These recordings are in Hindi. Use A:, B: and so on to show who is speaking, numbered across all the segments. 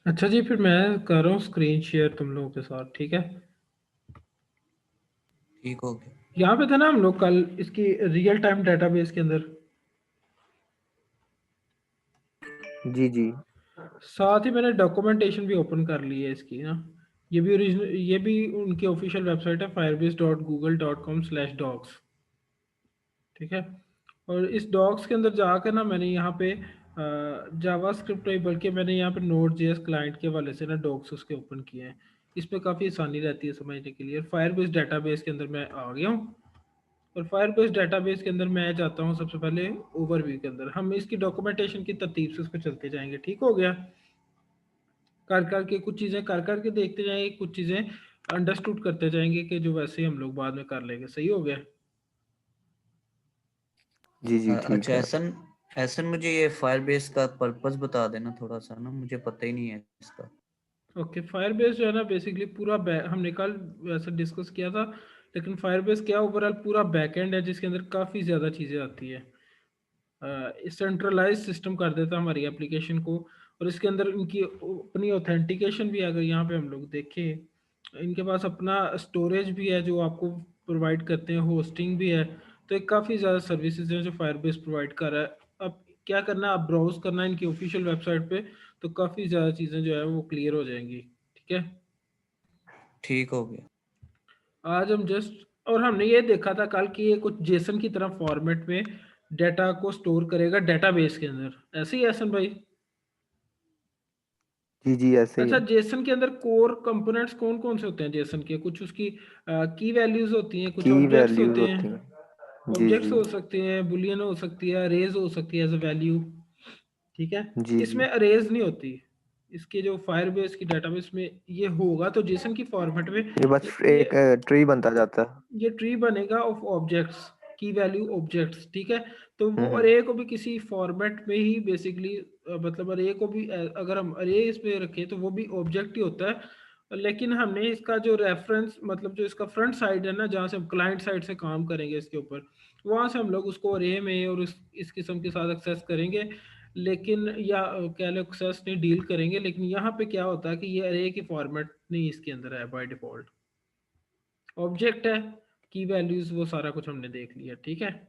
A: अच्छा जी, फिर मैं कर रहा हूँ स्क्रीन शेयर तुम लोगों के साथ, ठीक है।
B: ठीक हो गया।
A: यहाँ पे था ना हम लोग कल इसकी रियल टाइम डेटाबेस के अंदर,
C: जी जी।
A: साथ ही मैंने डॉक्यूमेंटेशन भी ओपन कर ली है इसकी ना। ये भी ओरिजिनल, ये भी उनकी ऑफिशियल वेबसाइट है firebase.google.com/docs, ठीक है। और इस डॉक्स के अंदर जाकर ना मैंने यहाँ पे जावास्क्रिप्ट नहीं बल्कि मैंने यहाँ पे नोड जेएस क्लाइंट के वाले से ना डॉक्स उसके ओपन किए हैं। इस पे काफ़ी आसानी रहती है समझने के लिए। फायरबेस डेटाबेस के अंदर मैं आ गया हूँ, और फायरबेस डेटाबेस के अंदर मैं जाता हूँ सबसे पहले ओवरव्यू के अंदर। हम इसकी डॉक्यूमेंटेशन की तरतीब से उसको चलते जाएंगे, ठीक हो गया। कर करके कुछ चीज़ें कर करके देखते जाएंगे, कुछ चीज़ें अंडरस्टूड करते जाएंगे कि जो वैसे ही हम लोग बाद में कर लेंगे। सही हो गया।
C: जी जी ठीक
B: अच्छा
C: है।
B: ऐसन ऐसन मुझे ये फायरबेस का पर्पस बता देना थोड़ा सा ना, मुझे पता ही नहीं है इसका।
A: ओके, फायरबेस जो है ना बेसिकली पूरा हमने कल वैसे डिस्कस किया था, लेकिन फायरबेस क्या ओवरऑल पूरा बैकएंड है जिसके अंदर काफ़ी ज़्यादा चीज़ें आती है। सेंट्रलाइज सिस्टम कर देता है हमारी एप्लीकेशन को, और इसके अंदर इनकी अपनी ऑथेंटिकेशन भी है। अगर यहाँ पे हम लोग देखें, इनके पास अपना स्टोरेज भी है जो आपको प्रोवाइड करते हैं, होस्टिंग भी है। तो एक काफ़ी ज़्यादा सर्विसेज हैं जो फायरबेस प्रोवाइड कर रहा है। अब क्या करना है, आप ब्राउज करना है इनकी ऑफिशियल वेबसाइट पे, तो काफ़ी ज़्यादा चीज़ें जो है वो क्लियर हो जाएंगी, ठीक है।
B: ठीक हो गया।
A: आज हम जस्ट, और हमने ये देखा था कल कि ये कुछ जेसन की तरह फॉर्मेट में डाटा को स्टोर करेगा डेटाबेस के अंदर, ऐसे ही एहसन भाई।
C: जी जी ऐसे ही
A: अच्छा,
C: है।
A: जेसन के अंदर कोर कंपोनेंट्स कौन कौन से होते हैं जेसन के? कुछ उसकी की वैल्यूज होती हैं, कुछ
C: की
A: ऑब्जेक्ट्स
C: वैल्यूज
A: होते हैं।
C: होती हैं। जी
A: ऑब्जेक्ट्स
C: जी।
A: हो सकते हैं, बुलियन हो सकती है, अरेज हो सकती है एज अ वैल्यू, ठीक है।
C: जी जी।
A: इसमें अरेज नहीं होती। इसके जो फायरबेस की डेटाबेस में ये होगा तो जेसन की फॉर्मेट में,
C: ये बस
A: लेकिन
C: एक ट्री बनता जाता है।
A: ये ट्री बनेगा ऑफ ऑब्जेक्ट्स, की वैल्यू ऑब्जेक्ट्स, ठीक है। तो वो
C: हम्म।
A: अरे को भी किसी फॉर्मेट में ही बेसिकली, मतलब अरे को भी अगर हम अरे इस पे रखें तो वो भी ऑब्जेक्ट ही होता है। लेकिन हमने इसका जो रेफरेंस, मतलब जो इसका फ्रंट साइड है ना, जहाँ से हम क्लाइंट साइड से काम करेंगे इसके ऊपर, वहाँ से हम लोग उसको अरे में और इस किस्म के साथ एक्सेस करेंगे। लेकिन या कह लो एक्सेस नहीं, डील करेंगे। लेकिन यहाँ पे क्या होता है कि ये अरे की फॉर्मेट नहीं इसके अंदर है बाय डिफॉल्ट, ऑब्जेक्ट है। की वैल्यूज वो सारा कुछ हमने देख लिया, ठीक है।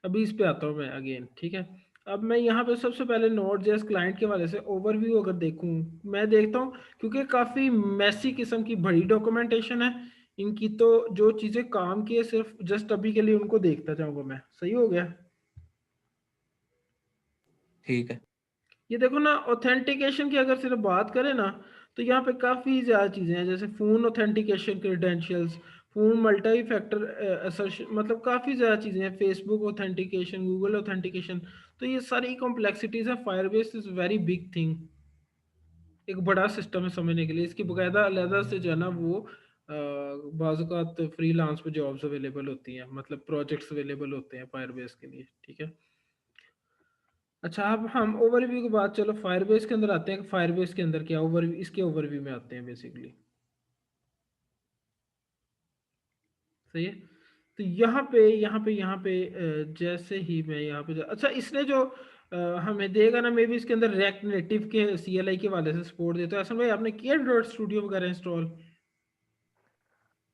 A: अभी इस पे आता हूँ मैं अगेन, ठीक है। अब मैं यहाँ पे सबसे पहले नोड जेएस क्लाइंट के वाले से ओवरव्यू अगर देखूँ, मैं देखता हूँ क्योंकि काफ़ी मैसी किस्म की बड़ी डॉक्यूमेंटेशन है इनकी, तो जो चीज़ें काम की है सिर्फ जस्ट अभी के लिए उनको देखता जाऊँगा मैं। सही हो गया।
B: ठीक है।
A: ये देखो ना, ऑथेंटिकेशन की अगर सिर्फ बात करें ना, तो यहाँ पे काफ़ी ज़्यादा चीज़ें हैं, जैसे phone authentication credentials, phone multi factor assertion, मतलब काफ़ी ज़्यादा चीज़ें हैं, फेसबुक ऑथेंटिकेशन, गूगल ऑथेंटिकेशन। तो ये सारी कॉम्प्लेक्सिटीज़ है। Firebase is very big thing, एक बड़ा सिस्टम है समझने के लिए। इसकी बाकायदा अलहदा से जो है ना वो बाज़ात फ्रीलांस पे जॉब्स अवेलेबल होती हैं, मतलब प्रोजेक्ट्स अवेलेबल होते हैं फायरबेस के लिए, ठीक है। अच्छा, अब हम ओवरव्यू के बाद चलो फायरबेस के अंदर आते हैं कि फायरबेस के अंदर क्या ओवरव्यू, इसके ओवरव्यू में आते हैं बेसिकली। सही है। तो यहाँ पे जैसे ही मैं यहाँ पे अच्छा, इसने जो हमें देगा ना, मे बी इसके अंदर रिएक्ट नेटिव के सीएलआई के वाले से सपोर्ट देता है। असल भाई आपने किया एंड्रॉइड स्टूडियो वगैरह इंस्टॉल?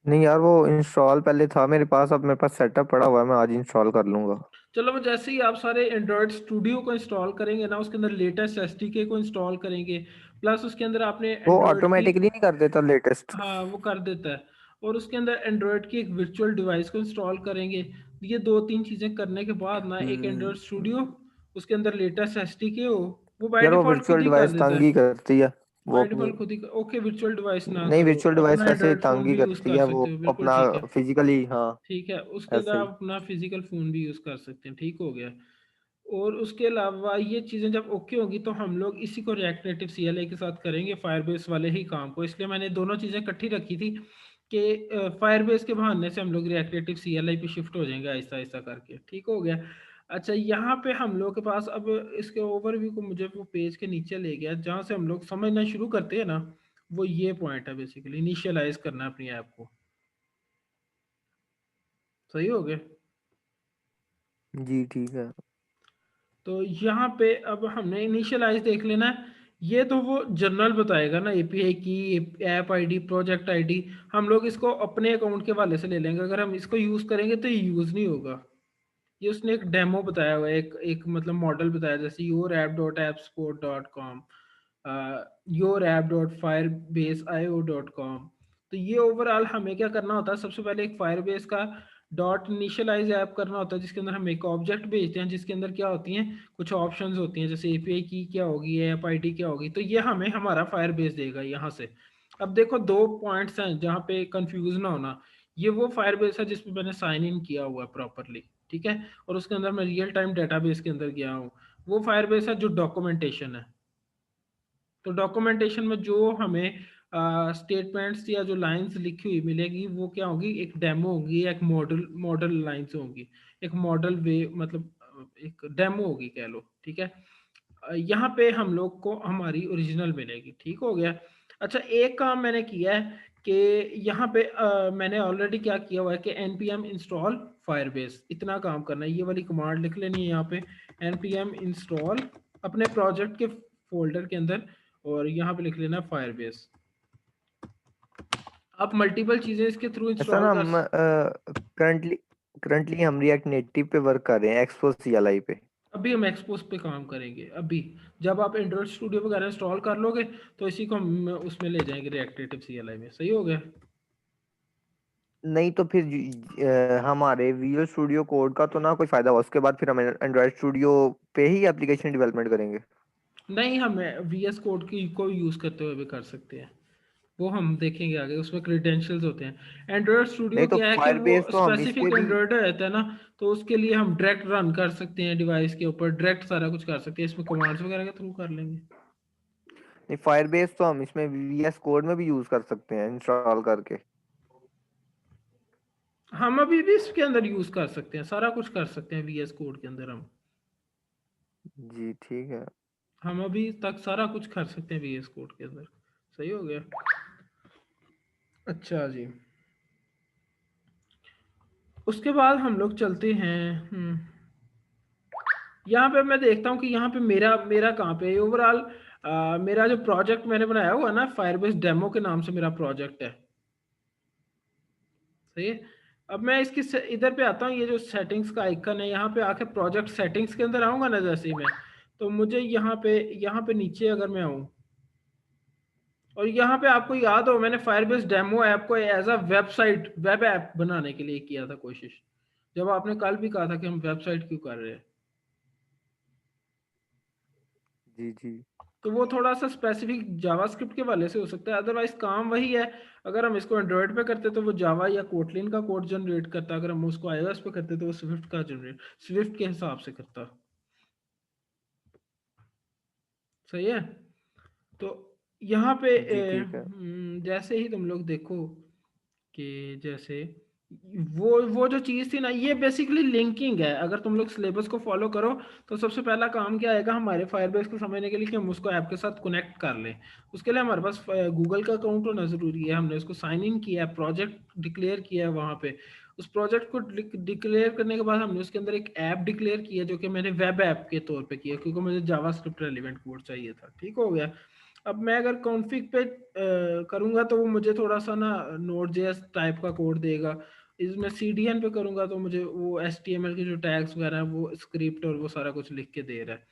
C: नहीं यार, वो इंस्टॉल पहले था मेरे पास, अब मेरे पास सेटअप पड़ा हुआ है, मैं आज इंस्टॉल कर लूंगा।
A: चलो, वो जैसे ही आप सारे एंड्रॉयड स्टूडियो को इंस्टॉल करेंगे ना, उसके अंदर लेटेस्ट एसडीके को इंस्टॉल करेंगे, प्लस उसके अंदर आपने
C: वो
A: एंड्रॉयड की,
C: ऑटोमेटिकली नहीं कर देता लेटेस्ट?
A: हाँ वो कर देता है। और उसके अंदर एंड्रॉयड की एक वर्चुअल डिवाइस को इंस्टॉल करेंगे। ये दो तीन चीज़ें करने के बाद ना, एक एंड्रॉयड स्टूडियो, उसके अंदर लेटेस्ट एसडीके हो, वो बाय
C: यार वो
A: डिफ़ॉल्ट खुद
C: वर्चुअल
A: ही कर
C: डिवाइस
A: देता
C: तंग
A: है।
C: ही करती है वो
A: बाय
C: अपनी।
A: डिफ़ॉल्ट खुद ही, ओके वर्चुअल डिवाइस ना
C: नहीं,
A: करो,
C: वर्चुअल डिवाइस
A: अपना
C: वैसे
A: एंड्रॉयड
C: तंग
A: फ़ोन
C: ही
A: भी यूज़
C: करती
A: कर
C: है वो
A: सकते हो, बिल्कुल
C: अपना
A: ठीक है।
C: फिजिकली, हाँ।
A: ठीक है, उसके अंदर
C: ऐसे ही।
A: आप अपना फिजिकल फ़ोन भी यूज़ कर सकते हैं, ठीक हो गया। और उसके अलावा ये चीज़ें जब ओके होगी तो हम लोग इसी को रिएक्ट नेटिव सीएलआई के साथ करेंगे, फायरबेस वाले ही काम को। इसलिए मैंने दोनों चीज़ें इकट्ठी रखी थी कि फायरबेस के बहाने से हम लोग रिएक्ट नेटिव सीएलआई पे शिफ्ट हो जाएंगे आहिस्ता आहिस्ता करके, ठीक हो गया। अच्छा, यहाँ पे हम लोग के पास अब इसके ओवरव्यू को मुझे वो पेज के नीचे ले गया जहाँ से हम लोग समझना शुरू करते हैं ना, वो ये पॉइंट है बेसिकली, इनिशियलाइज करना है अपनी ऐप को। सही हो गया।
C: जी ठीक है।
A: तो यहाँ पे अब हमने इनिशियलाइज देख लेना है ये तो वो जनरल बताएगा ना, एपीआई की, ऐप आईडी, प्रोजेक्ट आईडी, हम लोग इसको अपने अकाउंट के वाले से ले लेंगे। अगर हम इसको यूज करेंगे तो ये यूज नहीं होगा। ये उसने एक डेमो बताया हुआ है, एक मतलब मॉडल बताया, जैसे yourapp.appsport.com, yourapp.firebase.io.com। तो ये ओवरऑल हमें क्या करना होता है, सबसे पहले एक फायरबेस का डॉट इनिशियलाइज ऐप करना होता है, जिसके अंदर हम एक ऑब्जेक्ट भेजते हैं, जिसके अंदर क्या होती हैं, कुछ ऑप्शंस होती हैं, जैसे एपीआई की क्या होगी, ऐप आईडी क्या होगी। तो ये हमें हमारा फायरबेस देगा यहाँ से। अब देखो दो पॉइंट्स हैं जहाँ पे कंफ्यूज ना होना। ये वो फायरबेस है जिसमें मैंने साइन इन किया हुआ है प्रॉपरली, ठीक है, और उसके अंदर मैं रियल टाइम डेटाबेस के अंदर गया हूँ। वो फायरबेस है जो डॉक्यूमेंटेशन है। तो डॉक्यूमेंटेशन में जो हमें स्टेटमेंट्स या जो लाइंस लिखी हुई मिलेगी, वो क्या होगी, एक डेमो होगी, एक मॉडल मॉडल लाइंस होंगी, एक मॉडल वे, मतलब एक डेमो होगी कह लो, ठीक है। यहाँ पे हम लोग को हमारी ओरिजिनल मिलेगी, ठीक हो गया। अच्छा, एक काम मैंने किया है कि यहाँ पे मैंने ऑलरेडी क्या किया हुआ है कि npm इंस्टॉल फायरबेस, इतना काम करना है, ये वाली कमांड लिख लेनी है यहाँ पे, npm इंस्टॉल अपने प्रोजेक्ट के फोल्डर के अंदर, और यहाँ पे लिख लेना फायरबेस। आप मल्टीपल चीजें इसके थ्रू
C: ऐसा
A: इंस्टॉल
C: ना,
A: कर।
C: करंटली करंटली हम रिएक्ट नेटिव पे वर्क कर रहे हैं, एक्सपो सीएलआई पे।
A: अभी हम एक्सपोज पे काम करेंगे। अभी जब आप एंड्रॉइड स्टूडियो वगैरह इंस्टॉल कर लोगे तो इसी को हम उसमें ले जाएंगे, रिएक्ट नेटिव सीएलआई में। सही हो गया।
C: नहीं तो फिर हमारे विजुअल स्टूडियो कोड का तो ना कोई फायदा हुआ, उसके बाद फिर हम एंड्रॉइड स्टूडियो पे ही एप्लीकेशन डेवलपमेंट करेंगे।
A: नहीं, हम वीएस कोड की को यूज करते हुए भी कर सकते हैं, वो हम देखेंगे आगे, उसमें क्रेडेंशियल्स होते हैं। एंड्रॉयड स्टूडियो
C: नहीं तो
A: क्या है कि वो
C: फायरबेस तो हम इस पे
A: स्पेसिफिक
C: भी,
A: एंड्रॉयड रहता है ना, तो उसके लिए हम डायरेक्ट रन कर सकते हैं डिवाइस के ऊपर, डायरेक्ट सारा कुछ कर सकते हैं, इसमें कमांड्स वगैरह के थ्रू कर लेंगे।
C: नहीं फायरबेस तो हम इसमें वीएस कोड में भी यूज कर सकते हैं इंस्टॉल करके।
A: हम अभी भी इसके अंदर यूज कर सकते हैं, सारा कुछ कर सकते हैं वीएस कोड के अंदर।
C: जी ठीक है।
A: हम अभी तक सारा कुछ कर सकते हैं वीएस कोड के अंदर। सही हो गया। अच्छा जी, उसके बाद हम लोग चलते हैं। यहाँ पे मैं देखता हूँ कि यहाँ पे मेरा मेरा कहाँ पे ओवरऑल, मेरा जो प्रोजेक्ट मैंने बनाया हुआ है ना, फायरबेस डेमो के नाम से मेरा प्रोजेक्ट है। सही है। अब मैं इसकी इधर पे आता हूँ, ये जो सेटिंग्स का आइकन है, यहाँ पे आके प्रोजेक्ट सेटिंग्स के अंदर आऊंगा ना जैसे ही मैं, तो मुझे यहाँ पे नीचे अगर मैं आऊँ, और यहाँ पे आपको याद हो मैंने फायरबेस डेमो ऐप को as a website, web app बनाने के लिए किया था कोशिश, जब आपने कल भी कहा था कि हम वेबसाइट क्यों कर रहे हैं।
C: जी जी।
A: तो वो थोड़ा सा स्पेसिफिक जावास्क्रिप्ट के वाले से हो सकता है, अदरवाइज काम वही है। अगर हम इसको एंड्रॉयड पे करते तो वो जावा या कोटलिन का कोड जनरेट करता, अगर हम उसको आईओएस पे करते तो वो स्विफ्ट का जनरेट, स्विफ्ट के हिसाब से करता। सही है। तो यहाँ पे
C: जी ठीक है।
A: जैसे ही तुम लोग देखो कि जैसे वो जो चीज़ थी ना, ये बेसिकली लिंकिंग है। अगर तुम लोग सिलेबस को फॉलो करो तो सबसे पहला काम क्या आएगा हमारे फायरबेस को समझने के लिए कि हम उसको ऐप के साथ कनेक्ट कर लें। उसके लिए हमारे पास गूगल का अकाउंट होना ज़रूरी है। हमने उसको साइन इन किया है, प्रोजेक्ट डिक्लेयर किया है वहाँ पे। उस प्रोजेक्ट को डिक्लेयर करने के बाद हमने उसके अंदर एक ऐप डिक्लेयर किया, जो कि मैंने वेब ऐप के तौर पे किया क्योंकि मुझे जावास्क्रिप्ट रेलिवेंट कोड चाहिए था। ठीक हो गया। अब मैं अगर कॉन्फ़िग पे करूँगा तो वो मुझे थोड़ा सा ना नोड जेएस टाइप का कोड देगा। इसमें सीडीएन पे करूँगा तो मुझे वो एचटीएमएल के जो टैग्स वगैरह है वो स्क्रिप्ट और वो सारा कुछ लिख के दे रहा है।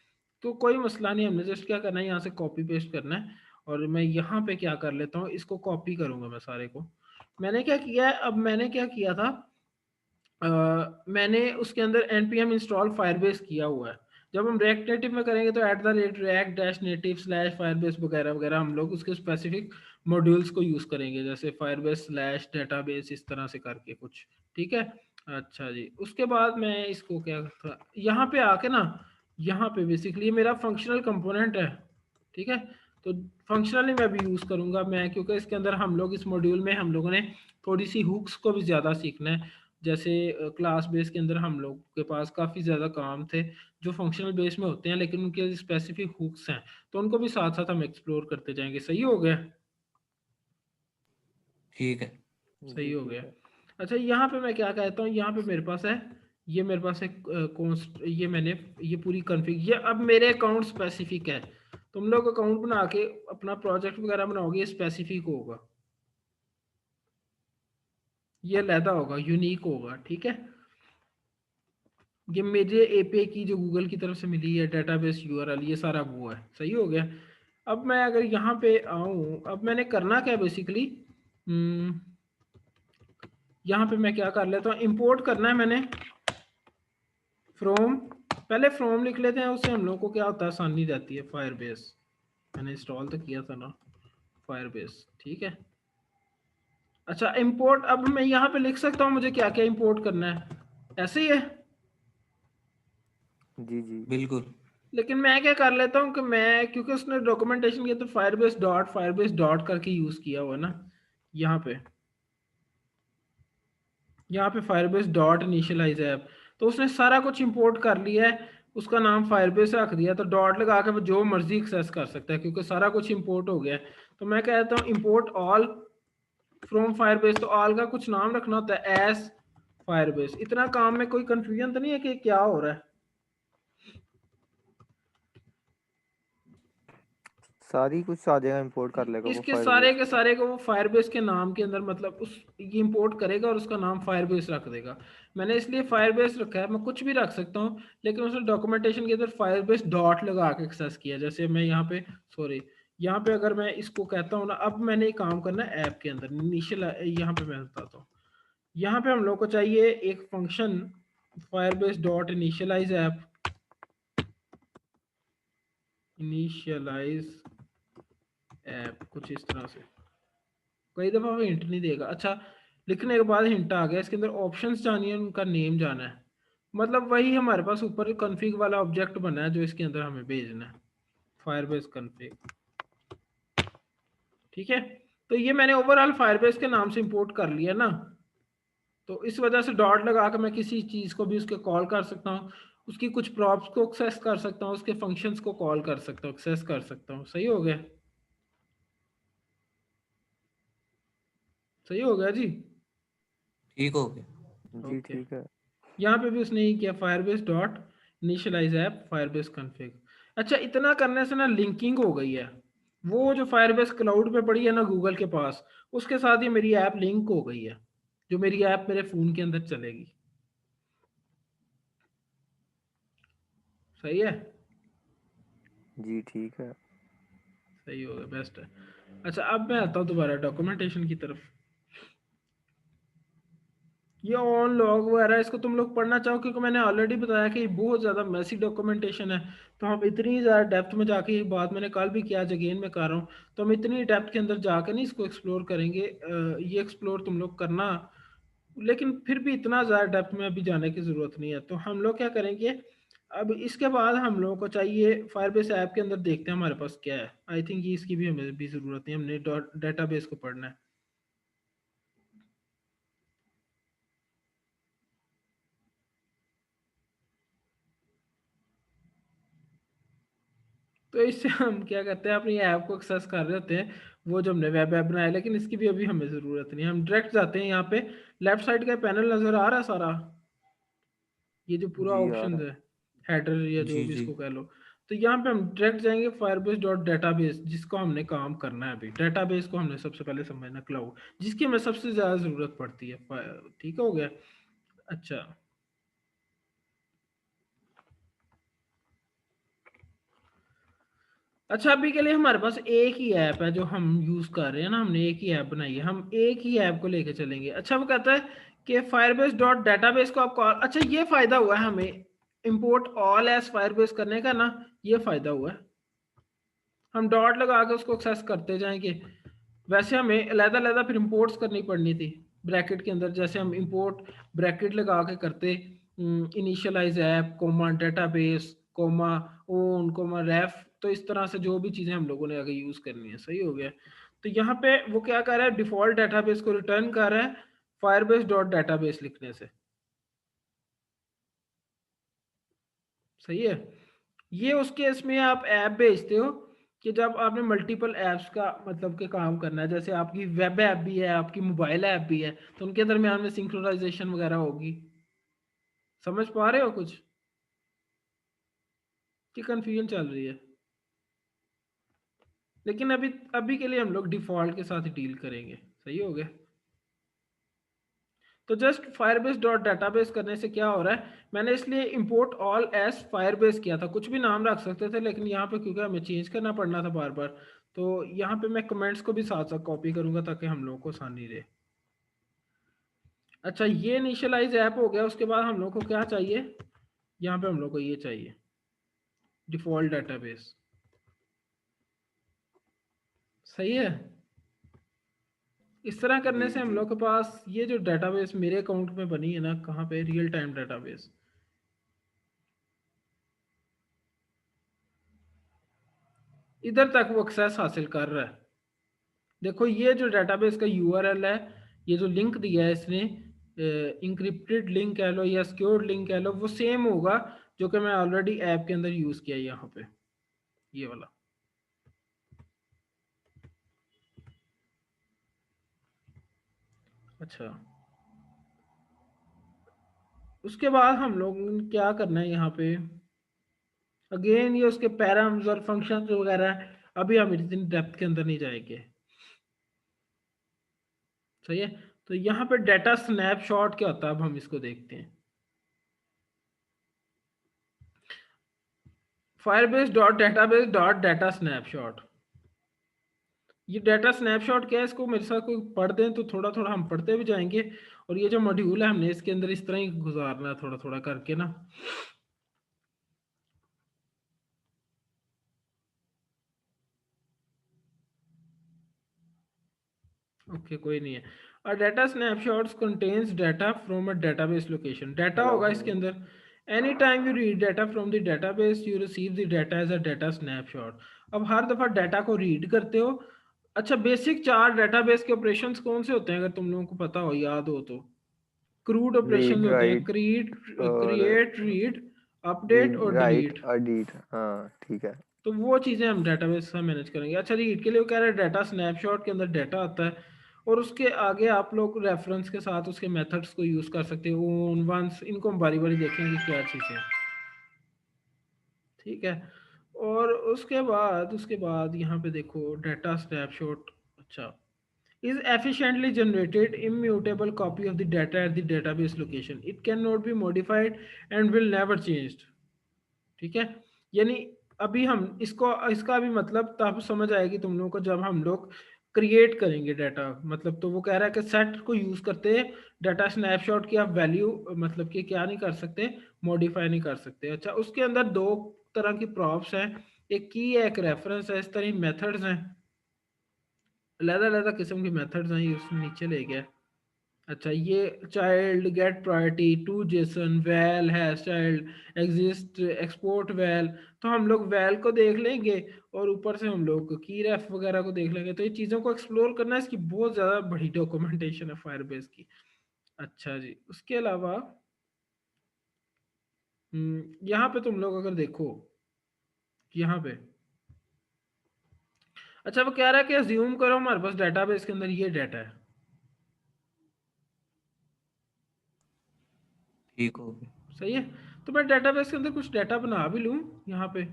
A: तो कोई मसला नहीं, हमने जस्ट क्या करना है, यहाँ से कॉपी पेस्ट करना है। और मैं यहाँ पे क्या कर लेता हूँ, इसको कॉपी करूँगा मैं सारे को। मैंने क्या किया है, अब मैंने क्या किया था, मैंने उसके अंदर npm इंस्टॉल फायरबेस किया हुआ है। जब हम रिएक्ट नेटिव में करेंगे तो @react-native/firebase वगैरह वगैरह हम लोग उसके स्पेसिफिक मॉड्यूल्स को यूज करेंगे, जैसे firebase/database, इस तरह से करके कुछ। ठीक है। अच्छा जी, उसके बाद मैं इसको क्या करता, यहाँ पे आके ना, यहाँ पे बेसिकली मेरा फंक्शनल कंपोनेंट है। ठीक है। तो फंक्शनली मैं भी यूज करूंगा मैं, क्योंकि इसके अंदर हम लोग इस मॉड्यूल में हम लोगों ने थोड़ी सी हुक्स को भी ज्यादा सीखना है। जैसे क्लास बेस के अंदर हम लोग के पास काफ़ी ज़्यादा काम थे जो फंक्शनल बेस में होते हैं, लेकिन उनके स्पेसिफिक हुक्स हैं, तो उनको भी साथ साथ हम एक्सप्लोर करते जाएंगे। सही हो गया।
B: ठीक है।
A: सही
C: जी
A: हो
C: ठीक
A: गया।
C: है।
A: अच्छा, यहाँ पे मैं क्या कहता हूँ, यहाँ पे मेरे पास है, ये मेरे पास एक कॉन्स्ट, ये मैंने, ये पूरी कॉन्फ़िग, ये अब मेरे अकाउंट स्पेसिफिक है। तुम लोग अकाउंट बना के अपना प्रोजेक्ट वगैरह बनाओगे, ये स्पेसिफिक होगा, ये अलहदा होगा, यूनिक होगा, ठीक है। ये मेरे एपीआई की जो गूगल की तरफ से मिली है डेटाबेस यूआरएल, ये सारा वो है, सही हो गया। अब मैं अगर यहाँ पे आऊँ, अब मैंने करना क्या बेसिकली, यहाँ पे मैं क्या कर लेता हूँ, इंपोर्ट करना है मैंने फ्रॉम, पहले फ्रॉम लिख लेते हैं, उससे हम लोग को क्या होता है, आसानी रहती है। फायरबेस मैंने इंस्टॉल तो किया था ना, फायरबेस, ठीक है। अच्छा इंपोर्ट, अब मैं यहाँ पे लिख सकता हूँ मुझे क्या क्या इंपोर्ट करना है, ऐसे ही है।
C: जी जी
B: बिल्कुल।
A: लेकिन मैं क्या कर लेता हूँ कि मैं, क्योंकि उसने डॉक्यूमेंटेशन किया तो फायरबेस डॉट करके यूज किया हुआ ना, यहाँ पे फायरबेस डॉट इनिशियलाइज ऐप, तो उसने सारा कुछ इंपोर्ट कर लिया है, उसका नाम फायरबेस रख दिया, तो डॉट लगा के वो जो मर्जी एक्सेस कर सकता है क्योंकि सारा कुछ इंपोर्ट हो गया है। तो मैं कहता हूँ इंपोर्ट ऑल फ्रॉम फायरबेस, तो ऑल का कुछ नाम रखना होता है एज फायरबेस। इतना काम में कोई कंफ्यूजन तो नहीं है कि क्या हो रहा है?
C: सारी कुछ आ जाएगा, इंपोर्ट कर लेगा वो
A: इसके सारे
C: फायरबेस
A: के
C: का।
A: सारे को वो फायरबेस के नाम के अंदर, मतलब उस ये इंपोर्ट करेगा और उसका नाम फायरबेस रख देगा। मैंने इसलिए फायरबेस रखा है, मैं कुछ भी रख सकता हूँ, लेकिन उसने डॉक्यूमेंटेशन के अंदर फायरबेस डॉट लगा के एक्सेस किया। जैसे मैं यहाँ पे, सॉरी, यहाँ पे अगर मैं इसको कहता हूँ ना, अब मैंने एक काम करना है ऐप के अंदर इनिशियल, यहाँ पे मैं बताता हूँ। यहाँ पे हम लोग को चाहिए एक function Firebase dot initialise app, initialise app कुछ इस तरह से, कई दफ़ा वो हिंट नहीं देगा। अच्छा, लिखने के बाद हिंट आ गया, इसके अंदर ऑप्शंस जानिए, उनका नेम जाना है, मतलब वही हमारे पास ऊपर कॉन्फ़िग वाला ऑब्जेक्ट बना है जो इसके अंदर हमें भेजना है, फायरबेस कॉन्फ़िग, ठीक है। तो ये मैंने ओवरऑल फायरबेस के नाम से इंपोर्ट कर लिया ना, तो इस वजह से डॉट लगा कर मैं किसी चीज़ को भी उसके कॉल कर सकता हूँ, उसकी कुछ प्रॉप्स को एक्सेस कर सकता हूँ, उसके फंक्शंस को कॉल कर सकता हूँ, एक्सेस कर सकता हूँ। सही हो गया, सही हो गया जी।
B: ठीक हो गया।
C: जी
A: ओके,
C: ठीक है।
A: यहाँ पे भी उसने ही किया, Firebase dot initialise app Firebase config. अच्छा, इतना करने से ना लिंकिंग हो गई है, वो जो फायरबेस क्लाउड पे पड़ी है ना गूगल के पास, उसके साथ ही मेरी ऐप लिंक हो गई है, जो मेरी ऐप मेरे फ़ोन के अंदर चलेगी। सही है,
C: जी ठीक है।
A: सही हो गया, बेस्ट है। अच्छा अब मैं आता हूँ दोबारा डॉक्यूमेंटेशन की तरफ। ये ऑन लॉग वगैरह इसको तुम लोग पढ़ना चाहो, क्योंकि मैंने ऑलरेडी बताया कि ये बहुत ज़्यादा मैसी डॉक्यूमेंटेशन है, तो हम इतनी ज़्यादा डेप्थ में जाके, ये बात मैंने कल भी किया, आज अगेन मैं कर रहा हूँ, तो हम इतनी डेप्थ के अंदर जाकर नहीं इसको एक्सप्लोर करेंगे। ये एक्सप्लोर तुम लोग करना, लेकिन फिर भी इतना ज़्यादा डेप्थ में अभी जाने की ज़रूरत नहीं है। तो हम लोग क्या करेंगे, अब इसके बाद हम लोगों को चाहिए फायरबेस ऐप के अंदर देखते हैं हमारे पास क्या है। आई थिंक ये इसकी भी हमें भी ज़रूरत नहीं, हमने डेटाबेस को पढ़ना है। तो इससे हम क्या करते हैं, अपनी ऐप को एक्सेस कर रहे होते हैं, वो जो हमने वेब ऐप बनाया, लेकिन इसकी भी अभी हमें ज़रूरत नहीं, हम डायरेक्ट जाते हैं यहाँ पे, लेफ्ट साइड का पैनल नज़र आ रहा है सारा, ये जो पूरा
C: जी आ
A: ऑप्शन
C: रहा
A: है, हेडर या जो
B: जी
A: भी
B: जी।
A: इसको कह लो, तो यहाँ पे हम डायरेक्ट जाएंगे फायरबेस डॉट डेटाबेस, जिसको हमने काम करना है अभी। डेटाबेस को हमने सबसे पहले समझना, क्लाउड जिसकी हमें सबसे ज़्यादा ज़रूरत पड़ती है। ठीक हो गया। अच्छा, अच्छा अभी के लिए हमारे पास एक ही ऐप है जो हम यूज कर रहे हैं ना, हमने एक ही ऐप बनाई है, हम एक ही ऐप को लेके चलेंगे। अच्छा, वो कहता है कि फायरबेस डॉट डेटाबेस को आपको, अच्छा ये फायदा हुआ है हमें इंपोर्ट ऑल एज फायरबेस करने का ना, ये फायदा हुआ है, हम डॉट लगा के उसको एक्सेस करते जाएंगे। वैसे हमें अलहदा अलहदा फिर इंपोर्ट्स करनी पड़नी थी ब्रैकेट के अंदर, जैसे हम इंपोर्ट ब्रैकेट लगा के करते, initialize app comma database comma on comma ref, तो इस तरह से जो भी चीज़ें हम लोगों ने आगे यूज़ करनी है। सही हो गया। तो यहाँ पे वो क्या कर रहा है, डिफॉल्ट डेटाबेस को रिटर्न कर रहा है फायरबेस डॉट डेटाबेस लिखने से। सही है। ये उस केस में आप ऐप भेजते हो कि जब आपने मल्टीपल ऐप्स का मतलब के काम करना है, जैसे आपकी वेब ऐप भी है, आपकी मोबाइल ऐप भी है, तो उनके दरमियान में सिंक्रोनाइजेशन वगैरह होगी। समझ पा रहे हो कुछ कि कंफ्यूजन चल रही है? लेकिन अभी अभी के लिए हम लोग डिफॉल्ट के साथ ही डील करेंगे। सही हो गया। तो जस्ट फायरबेस डॉट डाटाबेस करने से क्या हो रहा है, मैंने इसलिए इंपोर्ट ऑल एस फायरबेस किया था, कुछ भी नाम रख सकते थे लेकिन यहाँ पे क्योंकि हमें चेंज करना पड़ना था बार बार, तो यहाँ पे मैं कमेंट्स को भी साथ साथ कॉपी करूंगा ताकि हम लोगों को आसानी रहे। अच्छा, ये इनिशियलाइज ऐप हो गया। उसके बाद हम लोग को क्या चाहिए, यहाँ पे हम लोग को ये चाहिए डिफॉल्ट डाटाबेस। सही है। इस तरह करने
C: जी
A: से हम
C: जी।
A: लोग के पास ये जो डाटाबेस मेरे अकाउंट में बनी है ना, कहाँ पे, रियल टाइम डाटाबेस, इधर तक वो एक्सेस हासिल कर रहा है। देखो ये जो डाटाबेस का यूआरएल है, ये जो लिंक दिया है इसने, इंक्रिप्टेड लिंक कह लो या सिक्योर्ड लिंक कह लो, वो सेम होगा जो कि मैं ऑलरेडी ऐप के अंदर यूज किया है यहाँ पे, ये वाला। अच्छा, उसके बाद हम लोग क्या करना है यहाँ पे, अगेन ये उसके पैरामीटर्स और फंक्शंस वगैरह, अभी हम इतनी डेप्थ के अंदर नहीं जाएंगे। सही है। तो यहाँ पे डाटा स्नैपशॉट क्या होता है, अब हम इसको देखते हैं। Firebase dot database dot data snapshot, ये डाटा स्नैपशॉट क्या है, इसको मेरे साथ कोई पढ़ दें तो थोड़ा थोड़ा हम पढ़ते भी जाएंगे। और ये जो मॉड्यूल है हमने इसके अंदर इस तरह ही गुजारना है, थोड़ा थोड़ा करके ना। ओके, कोई नहीं है। और data snapshots contains data from a database location, data
C: hello.
A: होगा इसके अंदर। Any time you read data from the database you receive the data as a data snapshot. अब हर दफ़ा डाटा को रीड करते हो। अच्छा, बेसिक 4 डाटाबेस के ऑपरेशंस कौन से होते हैं अगर तुम लोगों को पता हो, याद हो तो? क्रूड ऑपरेशन
C: रीड
A: होते हैं,
C: राइट और
A: क्रिएट, रीड, अपडेट
C: रीड
A: और
C: राइट
A: डिलीट।
C: एडिट। हाँ ठीक है।
A: तो वो चीज़ें हम डाटाबेस से मैनेज करेंगे। अच्छा, रीड के लिए वो कह रहे हैं डाटा स्नैपशॉट के अंदर डाटा आता है, और उसके आगे आप लोग रेफरेंस के साथ उसके मेथड्स को यूज़ कर सकते हो, ओन वंस, इनको हम बारी बारी देखेंगे क्या चीज़ें हैं। ठीक है। और उसके बाद यहाँ पे देखो डाटा स्नैपशॉट। अच्छा, is efficiently generated immutable copy of the data at the database location, it cannot be modified and will never changed। ठीक है। यानी अभी हम इसको, इसका भी मतलब तब समझ आएगी तुम लोगों को जब हम लोग क्रिएट करेंगे डाटा, मतलब तो वो कह रहा है कि सेट को यूज करते डाटा स्नैपशॉट की आप वैल्यू मतलब कि क्या नहीं कर सकते, मॉडिफाई नहीं कर सकते। अच्छा, उसके अंदर 2 तरह की प्रॉप्स हैं, एक की है एक रेफरेंस है, इस तरह मेथड्स हैं, अलग-अलग किस्म के मेथड्स हैं, ये उसमें नीचे ले गया। अच्छा, ये child, get priority, to JSON, val, has child, exist, export val. तो हम लोग वैल को देख लेंगे और ऊपर से हम लोग की रेफ वगैरह को देख लेंगे। तो ये चीज़ों को एक्सप्लोर करना है, इसकी बहुत ज़्यादा बड़ी डॉक्यूमेंटेशन है फायरबेस की। अच्छा जी, उसके अलावा यहाँ पे तुम लोग अगर देखो, यहाँ पे अच्छा वो कह रहा है कि अज्यूम करो हमारे पास डाटाबेस के अंदर ये डाटा है।
B: ठीक हो गया।
A: सही है। तो मैं डाटाबेस के अंदर कुछ डाटा बना भी लूँ यहाँ पे,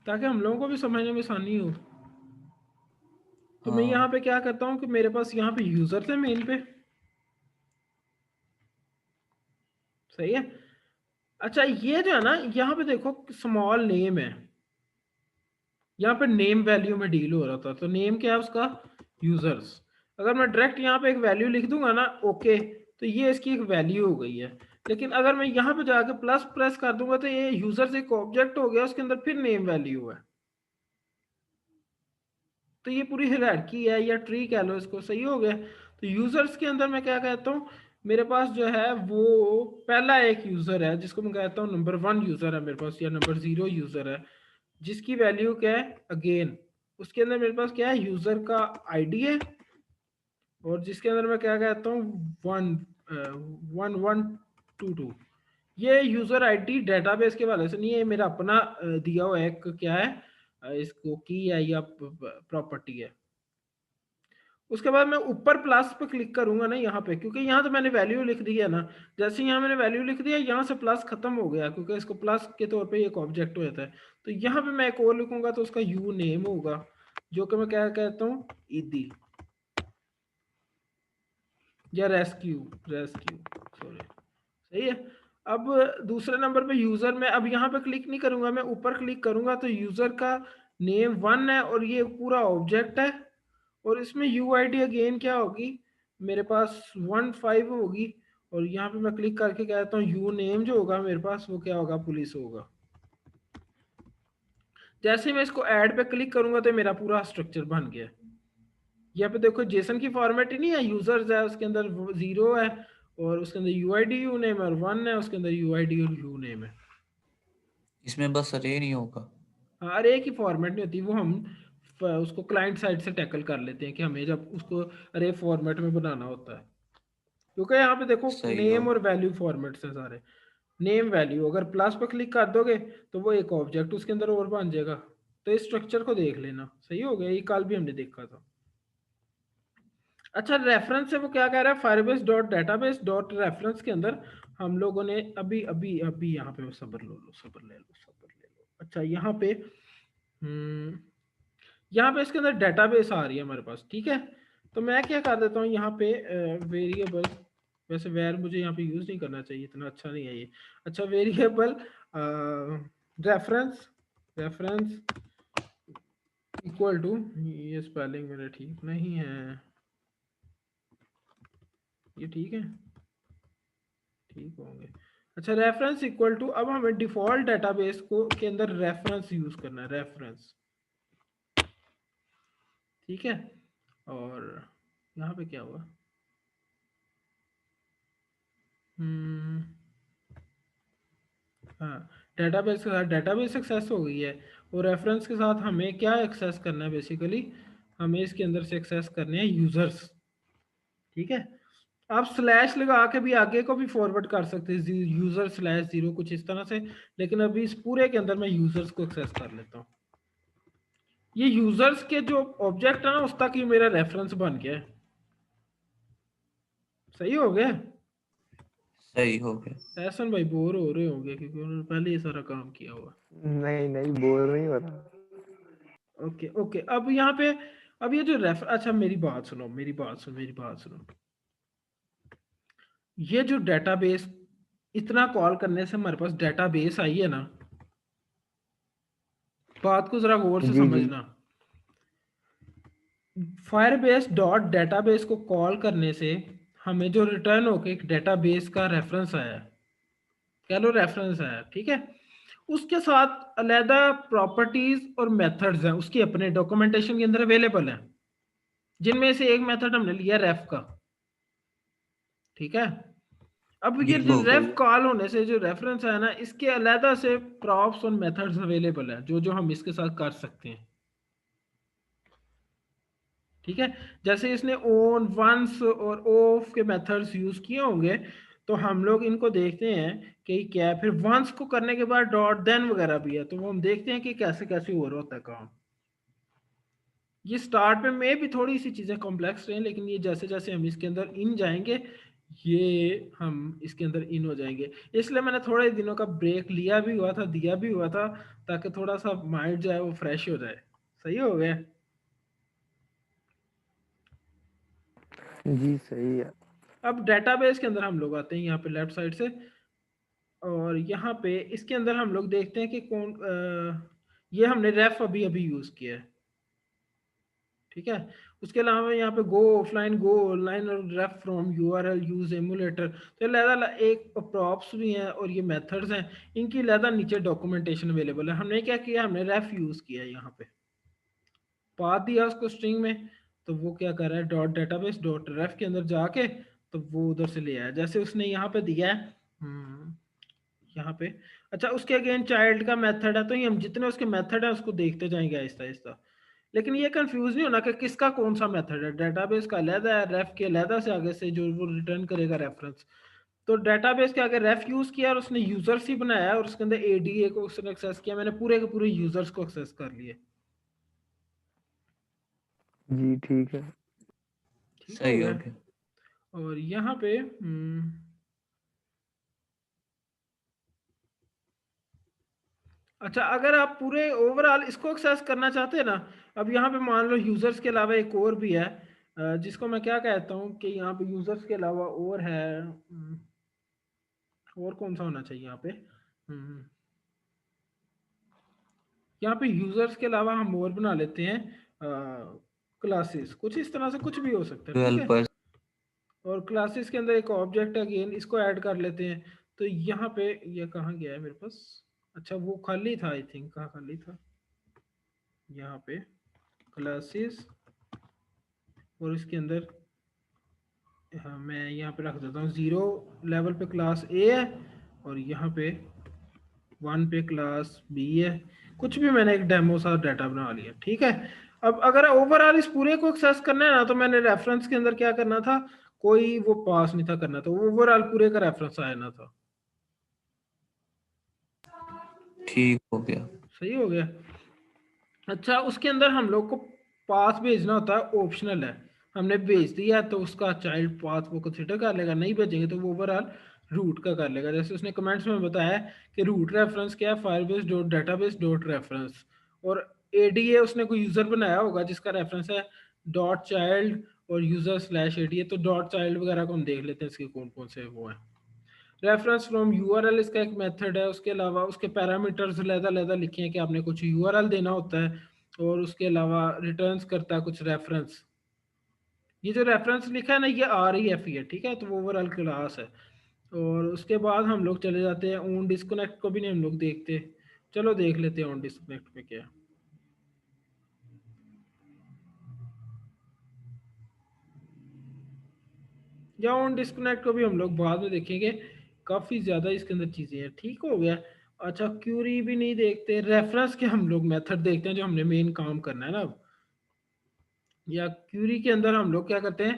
A: ताकि हम लोगों को भी समझने में आसानी हो। तो मैं यहाँ
B: हाँ
A: पे क्या करता हूँ कि मेरे पास यहाँ पे यूजर थे मेल पे। सही है। अच्छा, ये जो है ना, यहाँ पे देखो स्मॉल नेम है, यहाँ पे नेम वैल्यू में डील हो रहा था। तो नेम क्या है उसका, यूजर्स। अगर मैं डायरेक्ट यहाँ पे एक वैल्यू लिख दूंगा ना, ओके, तो ये इसकी एक वैल्यू हो गई है। लेकिन अगर मैं यहाँ पे जाके प्लस प्रेस कर दूंगा तो ये यूजर्स एक ऑब्जेक्ट हो गया, उसके अंदर फिर नेम वैल्यू है। तो ये पूरी हायरार्की है या ट्री कह लो इसको। सही हो गया। तो यूजर्स के अंदर मैं क्या कहता हूँ, मेरे पास जो है वो पहला एक यूजर है जिसको मैं कहता हूँ नंबर 1 यूजर है मेरे पास, या नंबर 0 यूजर है, जिसकी वैल्यू क्या है, अगेन उसके अंदर मेरे पास क्या है, यूजर का आईडी है, और जिसके अंदर मैं क्या कहता हूँ 1122। ये यूजर आईडी डेटाबेस के वाले से नहीं है, मेरा अपना दिया हुआ एक क्या है, इसको की है या प्रॉपर्टी है। उसके बाद मैं ऊपर प्लस पे क्लिक करूंगा ना यहाँ पे, क्योंकि यहाँ तो मैंने वैल्यू लिख दिया ना, जैसे यहाँ मैंने वैल्यू लिख दिया यहाँ से प्लस खत्म हो गया, क्योंकि इसको प्लस के तौर पे एक ऑब्जेक्ट हो जाता है। तो यहाँ पे मैं एक और लिखूंगा तो उसका यू नेम होगा, जो कि मैं क्या कहता हूँ, ईदी या रेस्क्यू, सॉरी, सही है। अब दूसरे नंबर पे यूजर में, अब यहाँ पे क्लिक नहीं करूंगा, मैं ऊपर क्लिक करूंगा तो यूजर का नेम 1 है और ये पूरा ऑब्जेक्ट है, और इसमें यू आई डी अगेन क्या होगी, मेरे पास 15 होगी, और यहाँ पे मैं क्लिक करके कहता हूँ यू नेम जो होगा मेरे पास वो क्या होगा, पुलिस होगा। जैसे मैं इसको ऐड पे क्लिक करूंगा तो मेरा पूरा स्ट्रक्चर बन गया। यहाँ पे देखो जेसन की फॉर्मेट ही नहीं है, यूजर्स है उसके अंदर 0 है, और उसके अंदर you I D you name और 1 है, उसके अंदर यू आई डी और यू नेम है।
B: इसमें बस अरे नहीं होगा।
A: हाँ, अरे की फॉर्मेट नहीं होती, वो हम उसको क्लाइंट साइड से टैकल कर लेते हैं कि हमें जब उसको अरे फॉर्मेट में बनाना होता है, क्योंकि यहाँ पे देखो
B: सही हो
A: नेम और वैल्यू फॉर्मेट्स हैं सारे। नेम वैल्यू अगर प्लस पर क्लिक कर दोगे तो वो एक ऑब्जेक्ट उसके अंदर और बन जाएगा। तो इस स्ट्रक्चर को देख लेना, सही हो गया, ये कल भी हमने देखा था। अच्छा, रेफरेंस से वो क्या कह रहा है, Firebase dot database dot reference के अंदर हम लोगों ने अभी अभी अभी यहाँ पे सब्र ले लो। अच्छा, यहाँ पे इसके अंदर डेटाबेस आ रही है हमारे पास, ठीक है। तो मैं क्या कर देता हूँ यहाँ पे वेरिएबल, वैसे वेर मुझे यहाँ पे यूज नहीं करना चाहिए, इतना अच्छा नहीं है ये। अच्छा, वेरिएबल रेफरेंस इक्वल टू, ये स्पेलिंग मेरा ठीक नहीं है, ये ठीक है, ठीक होंगे। अच्छा, रेफरेंस इक्वल टू, अब हमें डिफॉल्ट डेटाबेस को के अंदर रेफरेंस यूज करना है, रेफरेंस, ठीक है। और यहाँ पे क्या हुआ, हाँ, डेटाबेस के साथ डेटाबेस एक्सेस हो गई है, और रेफरेंस के साथ हमें क्या एक्सेस करना है, बेसिकली हमें इसके अंदर से एक्सेस करने हैं यूजर्स, ठीक है। आप स्लैश लगा के भी आगे को भी फॉरवर्ड कर सकते हैं, यूजर स्लैश 0 कुछ इस तरह से, लेकिन अभी इस पूरे के अंदर मैं यूजर्स को एक्सेस कर लेता हूँ। ये यूजर्स के जो ऑब्जेक्ट है ना उस तक ही मेरा रेफरेंस बन गया है, सही हो गया।
B: सही हो गया।
A: एहसन भाई बोर हो रहे होंगे क्योंकि उन्होंने पहले ये सारा काम किया हुआ।
C: नहीं नहीं, बोर नहीं हो रहा।
A: ओके ओके, अब यहाँ पे, अब ये जो अच्छा मेरी बात सुनो, मेरी बात सुनो। ये जो डेटाबेस, इतना कॉल करने से हमारे पास डेटाबेस आई है ना, बात को जरा गौर से
C: जी जी
A: समझना। फायरबेस डॉट डेटाबेस को कॉल करने से हमें जो रिटर्न होके एक डेटाबेस का रेफरेंस आया, कह लो रेफरेंस आया, ठीक है। उसके साथ अलहदा प्रॉपर्टीज और मेथड्स हैं, उसकी अपने डॉक्यूमेंटेशन के अंदर अवेलेबल है, जिनमें से एक मेथड हमने लिया रेफ का, ठीक है। अब ये जो
B: बिल्कुल।
A: रेफ कॉल होने से जो रेफरेंस है ना, इसके अलहदा से प्रॉप्स और मेथड्स अवेलेबल है, जो जो हम इसके साथ कर सकते हैं, ठीक है। जैसे इसने ऑन, वंस और ऑफ के मेथड्स यूज किए होंगे, तो हम लोग इनको देखते हैं कि क्या है। फिर वंस को करने के बाद डॉट देन वगैरह भी है, तो वो हम देखते हैं कि कैसे कैसे हो रहा होता है काम। ये स्टार्ट में भी थोड़ी सी चीजें कॉम्प्लेक्स रहे, लेकिन ये जैसे जैसे हम इसके अंदर इन जाएंगे, ये हम इसके अंदर इन हो जाएंगे। इसलिए मैंने थोड़े दिनों का ब्रेक लिया भी हुआ था, दिया भी हुआ था, ताकि थोड़ा सा माइंड जो है वो फ्रेश हो जाए। सही हो गया।
C: जी सही है।
A: अब डेटाबेस के अंदर हम लोग आते हैं यहाँ पे लेफ्ट साइड से, और यहाँ पे इसके अंदर हम लोग देखते हैं कि कौन ये हमने रेफ अभी अभी यूज किया है, ठीक है। उसके अलावा यहाँ पे गो ऑफलाइन, गो ऑनलाइन और रेफ फ्रॉम यूआरएल, यूज एमुलेटर, तो लहदा एक प्रॉप्स भी हैं और ये मेथड्स हैं, इनकी लहदा नीचे डॉक्यूमेंटेशन अवेलेबल है। हमने क्या किया, हमने रेफ यूज किया है, यहाँ पे पाथ दिया उसको स्ट्रिंग में, तो वो क्या कर रहा है, डॉट डेटाबेस डॉट रेफ के अंदर जाके तो वो उधर से ले आया, जैसे उसने यहाँ पे दिया है यहाँ पे। अच्छा, उसके अगेन चाइल्ड का मेथड है, तो ये हम जितने उसके मेथड है उसको देखते जाएंगे आहिस्ता आहिस्ता। लेकिन ये कंफ्यूज नहीं होना कि किसका कौन सा मेथड है, डेटाबेस का अलहदा है, रेफ के अलहदा से आगे से जो वो रिटर्न करेगा रेफरेंस। तो डेटाबेस के आगे रेफ यूज किया और उसने यूजर्स ही बनाया, और उसके अंदर एडीए को उसने एक्सेस किया, मैंने पूरे के पूरे यूजर्स को एक्सेस कर लिए।
C: जी ठीक है।
A: ठीक हो
B: सही
A: गया।
B: हो गया।
A: और यहाँ पे अच्छा, अगर आप पूरे ओवरऑल इसको एक्सेस करना चाहते हैं ना, अब यहाँ पे मान लो यूजर्स के अलावा एक और भी है, जिसको मैं क्या कहता हूँ कि यहाँ पे यूजर्स के अलावा और है, और कौन सा होना चाहिए यहाँ पे, यहाँ पे यूजर्स के अलावा हम और बना लेते हैं क्लासेस, कुछ इस तरह से कुछ भी हो सकता है, ठीक है।
B: डेवलपर्स।
A: और क्लासेस के अंदर एक ऑब्जेक्ट अगेन इसको ऐड कर लेते हैं। तो यहाँ पे ये कहाँ गया है मेरे पास, अच्छा वो खाली था, आई थिंक कहाँ खाली था, यहाँ पे क्लासेस, और इसके अंदर हाँ मैं यहाँ पे रख देता हूँ 0 लेवल पे क्लास ए है, और यहाँ पे 1 पे क्लास बी है। कुछ भी मैंने एक डेमो सा डाटा बना लिया, ठीक है। अब अगर ओवरऑल इस पूरे को एक्सेस करना है ना, तो मैंने रेफरेंस के अंदर क्या करना था, कोई वो पास नहीं था करना, तो ओवरऑल पूरे का रेफरेंस आना था।
B: ठीक हो गया।
A: सही हो गया। अच्छा, उसके अंदर हम लोग को पाथ भेजना होता है, ऑप्शनल है, हमने भेज दिया तो उसका चाइल्ड पाथ वो कंसिडर कर लेगा, नहीं भेजेंगे तो वो ओवरऑल रूट का कर लेगा। जैसे उसने कमेंट्स में बताया कि रूट रेफरेंस क्या है, Firebase dot database dot reference, और एडीए उसने कोई यूजर बनाया होगा जिसका रेफरेंस है डॉट चाइल्ड और यूजर स्लैश एडीए, तो डॉट चाइल्ड वगैरह को हम देख लेते हैं इसके कौन कौन से वो हैं। रेफरेंस फ्रॉम यूआरएल इसका एक मेथड है, उसके अलावा उसके पैरामीटर्स अलग-अलग लिखे हैं कि आपने कुछ यूआरएल देना होता है, और उसके अलावा रिटर्न्स करता है कुछ रेफरेंस। ये जो रेफरेंस लिखा है ना, ये REF ही है, ठीक है, तो वो ओवरऑल क्लास है। और उसके बाद हम लोग चले जाते हैं ऑन डिस्कनेक्ट को भी नहीं हम लोग देखते, चलो देख लेते हैं ऑन डिस्कनेक्ट में क्या है। या ऑन डिस्कनेक्ट को भी हम लोग बाद में देखेंगे, काफ़ी ज़्यादा इसके अंदर चीज़ें हैं, ठीक हो गया। अच्छा, क्यूरी भी नहीं देखते, रेफरेंस के हम लोग मेथड देखते हैं जो हमने मेन काम करना है ना अब। या क्यूरी के अंदर हम लोग क्या करते हैं,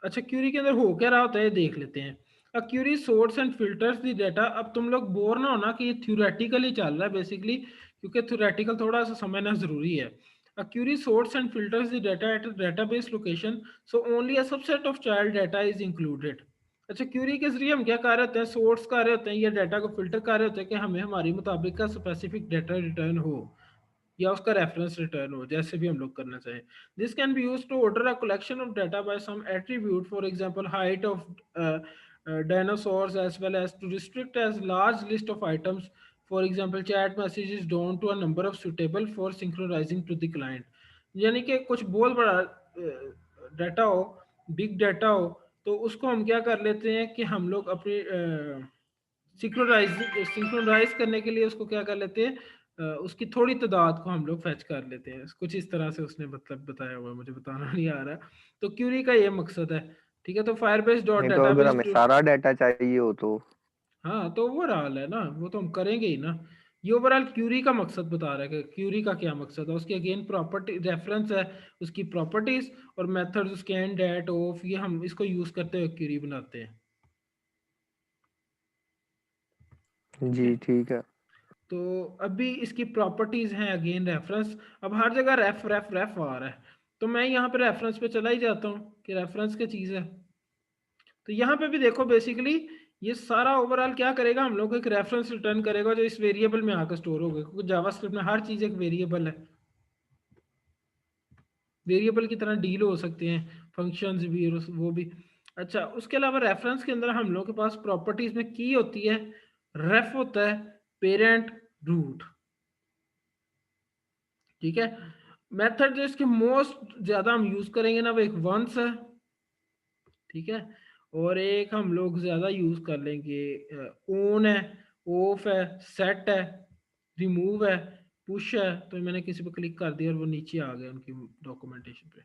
A: अच्छा क्यूरी के अंदर हो क्या रहा होता है ये देख लेते हैं। A query source and filters the data. अब तुम लोग बोर ना होना कि ये थ्योरेटिकली चल रहा है बेसिकली, क्योंकि थ्योरेटिकल थोड़ा सा समझना जरूरी है। A query sorts and filters the data at a database location, so only a subset of child data is included. अच्छा, क्यूरी के जरिए हम क्या कर रहे होते हैं, सोर्स कर रहे होते हैं, या डाटा को फिल्टर कर रहे होते हैं कि हमें हमारी मुताबिक का स्पेसिफिक डाटा रिटर्न हो, या उसका रेफरेंस रिटर्न हो, जैसे भी हम लोग करना चाहें। This can be used to order a collection of data by some attribute, for example height of dinosaurs, as well as to restrict as large list of items. For example, chat messages down to a number of suitable for synchronizing to the client. यानी कि कुछ बहुत बड़ा डाटा हो, बिग डाटा हो, तो उसको हम क्या कर लेते हैं कि हम लोग अपनी सिंक्रोनाइज करने के लिए उसको क्या कर लेते हैं, उसकी थोड़ी तादाद को हम लोग फैच कर लेते हैं, कुछ इस तरह से उसने मतलब बताया हुआ है, मुझे बताना नहीं आ रहा। तो क्यूरी का ये मकसद है, ठीक है। तो फायरबेस डॉट
C: नहीं तो अगर
A: डेटाबेस
C: हमें
A: टू,
C: सारा डाटा चाहिए हो तो
A: हाँ तो ओवरऑल है ना, वो तो हम करेंगे ही ना। ये ओवरऑल क्यूरी का मकसद बता रहा है कि क्यूरी का क्या मकसद है, उसके अगेन प्रॉपर्टी रेफरेंस है, उसकी प्रॉपर्टीज और मेथड्स, स्कैन डैट ऑफ, ये हम इसको यूज करते हुए क्यूरी बनाते हैं, ठीक है।
C: जी ठीक है।
A: तो अभी इसकी प्रॉपर्टीज हैं अगेन रेफरेंस। अब हर जगह रेफ रेफ रेफ आ रहा है, तो मैं यहाँ पे रेफरेंस पे चला ही जाता हूँ कि रेफरेंस क्या चीज़ है। तो यहाँ पे भी देखो बेसिकली ये सारा ओवरऑल क्या करेगा, हम लोग को एक रेफरेंस रिटर्न करेगा जो इस वेरिएबल में आकर स्टोर होगा, क्योंकि जावास्क्रिप्ट में हर चीज़ एक वेरिएबल है, वेरिएबल की तरह डील हो सकते हैं फंक्शंस भी और वो भी। अच्छा, उसके अलावा रेफरेंस के अंदर हम लोग के पास प्रॉपर्टीज में की होती है, रेफ होता है, पेरेंट, रूट, ठीक है। मेथड जो इसके मोस्ट ज्यादा हम यूज करेंगे ना, वो एक वंस है, ठीक है, और एक हम लोग ज्यादा यूज कर लेंगे ओन है, ऑफ है, सेट है, रिमूव है, पुश है। तो मैंने किसी पे क्लिक कर दिया और वो नीचे आ गया उनकी डॉक्यूमेंटेशन पे।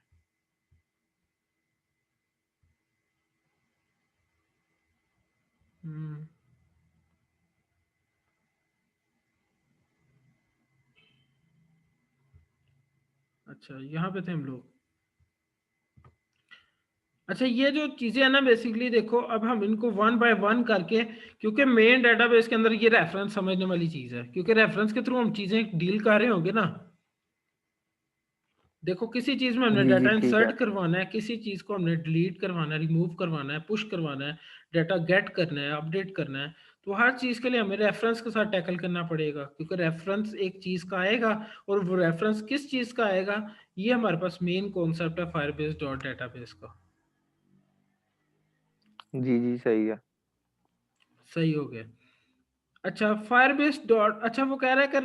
A: हम्म, अच्छा यहाँ पे थे हम लोग। अच्छा, ये जो चीजें है ना बेसिकली देखो, अब हम इनको वन बाय वन करके, क्योंकि मेन डेटाबेस के अंदर ये रेफरेंस समझने वाली चीज है, क्योंकि रेफरेंस के थ्रू हम चीजें डील कर रहे होंगे ना। देखो किसी चीज में हमने
C: जी जी
A: डाटा
C: ठीक है।
A: इंसर्ट करवाना है, किसी चीज को हमने डिलीट करवाना है, रिमूव करवाना है, पुश करवाना है, डाटा गेट करना है, अपडेट करना है, तो हर चीज के लिए हमें रेफरेंस के साथ टैकल करना पड़ेगा, क्योंकि रेफरेंस एक चीज का आएगा और वो रेफरेंस किस चीज का आएगा, ये हमारे पास मेन कॉन्सेप्ट है फायरबेस डॉट डेटाबेस का।
C: जी जी सही है।
A: सही हो गया। अच्छा फायरबेस डॉट, अच्छा वो कह रहा है कि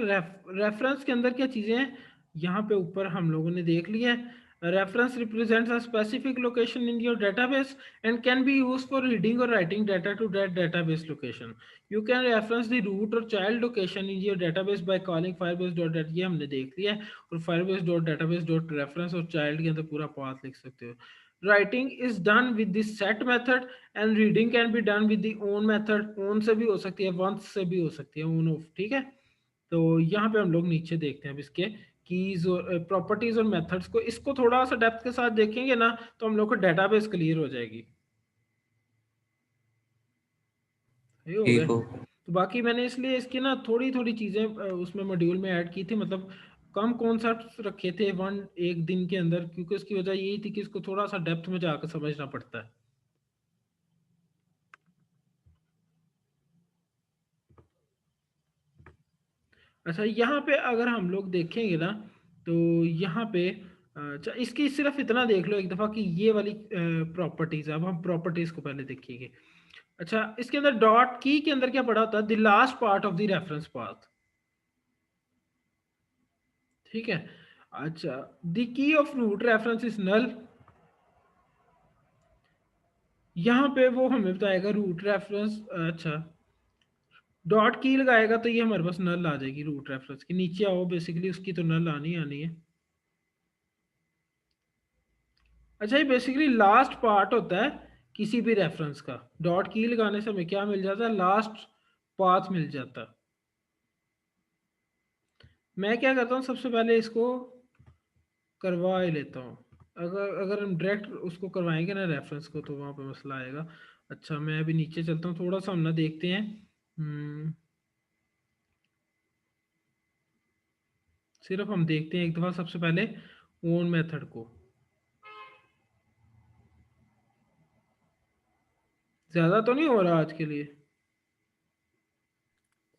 A: रेफरेंस के अंदर क्या चीजें हैं, यहाँ पे ऊपर हम लोगों ने देख लिया है। Reference represents a specific location in your database and can be use for reading or writing data to that database location. You can reference the root or child location in your database by calling Firebase dot data, ये हमने देख लिया है। और Firebase dot database dot reference or child के अंदर पूरा पाथ लिख सकते हो। Writing is done with this set method and reading can be done with the own method, own से भी हो सकती है, वंस से भी हो सकती है, ओन ऑफ, ठीक है। तो यहाँ पे हम लोग नीचे देखते हैं अब इसके कीज और प्रॉपर्टीज और मेथड्स को, इसको थोड़ा सा डेप्थ के साथ देखेंगे ना तो हम लोग को डेटाबेस क्लियर हो जाएगी। ये हो गए।
B: ठीक हो।
A: तो बाकी मैंने इसलिए इसकी ना थोड़ी थोड़ी चीजें उसमें मॉड्यूल में ऐड की थी, मतलब कम कॉन्सेप्ट्स रखे थे एक दिन के अंदर, क्योंकि उसकी वजह यही थी कि इसको थोड़ा सा डेप्थ में जाकर समझना पड़ता है। अच्छा यहाँ पे अगर हम लोग देखेंगे ना तो यहाँ पे अच्छा इसकी सिर्फ इतना देख लो एक दफ़ा कि ये वाली प्रॉपर्टीज, अब हम प्रॉपर्टीज को पहले देखेंगे। अच्छा इसके अंदर डॉट की के अंदर क्या पड़ा होता है, the last part of the reference path, ठीक है। अच्छा the key of root reference is null, यहाँ पे वो हमें बताएगा रूट रेफरेंस। अच्छा डॉट की लगाएगा तो ये हमारे पास नल आ जाएगी रूट रेफरेंस की, नीचे आओ बेसिकली उसकी तो नल आनी आनी है। अच्छा ये बेसिकली लास्ट पार्ट होता है किसी भी रेफरेंस का, डॉट की लगाने से हमें क्या मिल जाता है, लास्ट पाथ मिल जाता है। मैं क्या करता हूँ सबसे पहले इसको करवा ही लेता हूँ, अगर अगर हम डायरेक्ट उसको करवाएंगे ना रेफरेंस को तो वहाँ पे मसला आएगा। अच्छा मैं अभी नीचे चलता हूँ, थोड़ा सा हम ना देखते हैं। सिर्फ हम देखते हैं एक दफ़ा सबसे पहले ओन मेथड को, ज़्यादा तो नहीं हो रहा आज के लिए।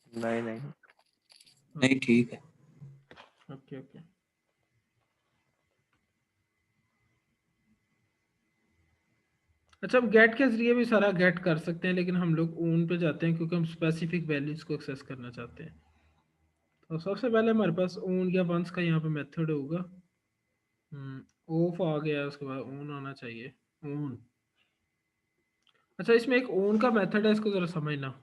C: नहीं नहीं।
B: नहीं ठीक है।
A: Okay okay. अच्छा हम गेट के जरिए भी सारा गेट कर सकते हैं, लेकिन हम लोग ओन पे जाते हैं क्योंकि हम स्पेसिफिक वैल्यूज को एक्सेस करना चाहते हैं। तो सबसे पहले हमारे पास ओन या वंस का यहाँ पे मेथड होगा। ऑफ आ गया, उसके बाद ओन आना चाहिए, ओन। अच्छा इसमें एक ओन का मेथड है, इसको जरा समझना।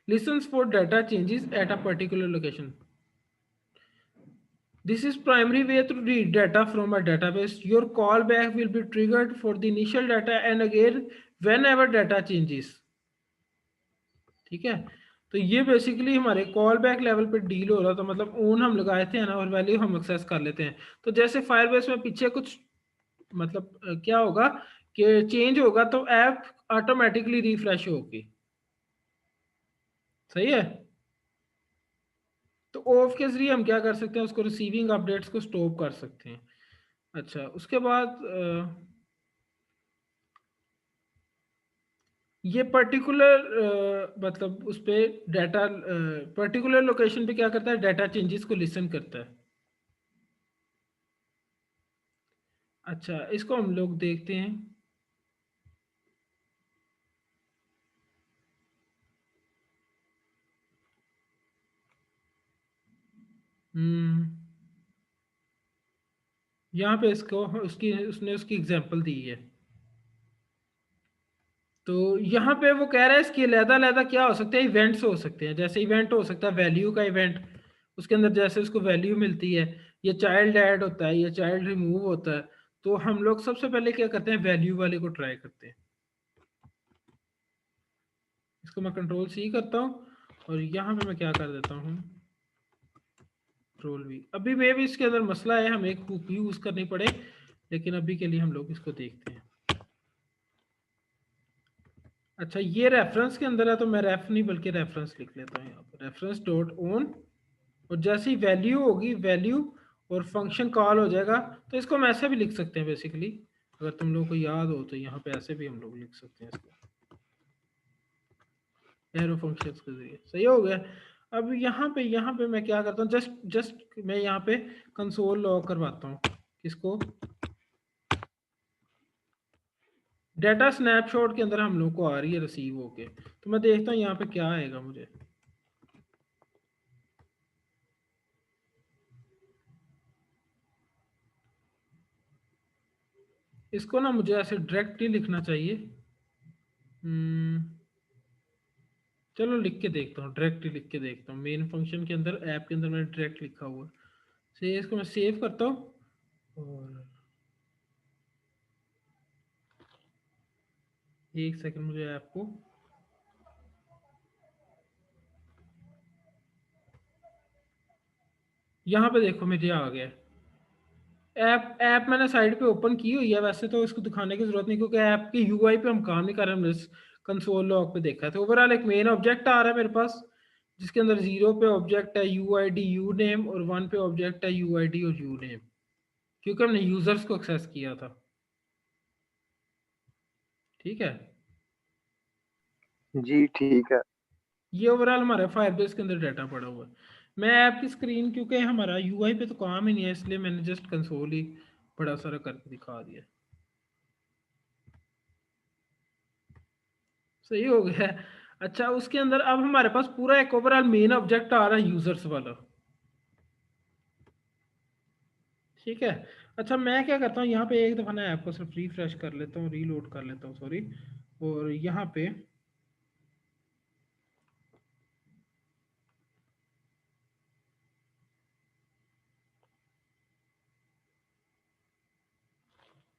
A: Lessons for data changes at a particular location, this is primary way to read data from a database. Your callback will be triggered for the initial data and again whenever data changes, ठीक है। तो ये बेसिकली हमारे कॉल बैक लेवल पे डील हो रहा था, मतलब ओन हम लगाए थे ना और वैल्यू हम एक्सेस कर लेते हैं। तो जैसे फायरबेस में पीछे कुछ मतलब क्या होगा कि चेंज होगा तो ऐप ऑटोमेटिकली रिफ्रेश होगी, सही है। तो ऑफ के जरिए हम क्या कर सकते हैं, उसको रिसीविंग अपडेट्स को स्टॉप कर सकते हैं। अच्छा उसके बाद ये पर्टिकुलर मतलब उस पे डाटा पर्टिकुलर लोकेशन पे क्या करता है, डाटा चेंजेस को लिसन करता है। अच्छा इसको हम लोग देखते हैं। यहाँ पे इसको उसकी उसने उसकी एग्जांपल दी है। तो यहाँ पे वो कह रहा है इसकी अलग-अलग क्या हो सकते हैं, इवेंट्स हो सकते हैं। जैसे इवेंट हो सकता है वैल्यू का इवेंट, उसके अंदर जैसे उसको वैल्यू मिलती है, ये चाइल्ड ऐड होता है, ये चाइल्ड रिमूव होता है। तो हम लोग सबसे पहले क्या करते हैं, वैल्यू वाले को ट्राई करते हैं। इसको मैं कंट्रोल सी करता हूँ और यहाँ पे मैं क्या कर देता हूँ, कंट्रोल वी। अभी मे भी इसके अंदर मसला है, हमें एक हुक यूज करनी पड़े, लेकिन अभी के लिए हम लोग इसको देखते हैं। अच्छा ये रेफरेंस के अंदर है तो मैं रेफ नहीं बल्कि रेफरेंस लिख लेता हूँ यहाँ पर, रेफरेंस डॉट ओन और जैसे ही वैल्यू होगी, वैल्यू और फंक्शन कॉल हो जाएगा। तो इसको हम ऐसे भी लिख सकते हैं बेसिकली, अगर तुम लोग को याद हो तो यहाँ पे ऐसे भी हम लोग लिख सकते हैं इसको, एरो फंक्शंस के जरिए। सही हो गया। अब यहाँ पे मैं क्या करता हूँ, जस्ट मैं यहाँ पे कंसोल लॉग करवाता हूँ। किसको? डेटा स्नैपशॉट के अंदर हम लोग को आ रही है रिसीव होके, तो मैं देखता हूँ यहाँ पे क्या आएगा मुझे। इसको ना मुझे ऐसे डायरेक्ट ही लिखना चाहिए। चलो लिख के देखता हूँ, डायरेक्ट लिख के देखता हूँ। मेन फंक्शन के अंदर, ऐप के अंदर मैंने डायरेक्ट लिखा हुआ है। से इसको मैं सेव करता हूँ और एक सेकंड, मुझे ऐप को यहाँ पे देखो मेरे आ गया। ऐप मैंने साइड पे ओपन की हुई है, वैसे तो इसको दिखाने की जरूरत नहीं क्योंकि ऐप के यूआई पे हम काम नहीं कर रहे, हमने कंसोल लॉग पे देखा है। तो ओवरऑल एक मेन ऑब्जेक्ट आ रहा है मेरे पास, जिसके अंदर 0 पे ऑब्जेक्ट है यूआईडी यू नेम और 1 पे ऑब्जेक्ट है यूआईडी और यू नेम, क्योंकि हमने यूजर्स को एक्सेस किया था। ठीक है,
C: जी ठीक है।
A: ये ओवरऑल हमारे फायरबेस के अंदर डाटा पड़ा हुआ है। मैं ऐप की स्क्रीन, क्योंकि हमारा यूआई पे तो काम ही नहीं है, इसलिए मैंने जस्ट कंसोल ही बड़ा सारा करके दिखा दिया। सही हो गया है। अच्छा, उसके अंदर अब हमारे पास पूरा एक ओवरऑल मेन ऑब्जेक्ट आ रहा है यूजर्स वाला। ठीक है। अच्छा, मैं क्या करता हूँ, यहाँ पे एक दफा ना ऐप को सिर्फ रिफ्रेश कर लेता हूँ, रीलोड कर लेता हूँ, सॉरी। और यहाँ पे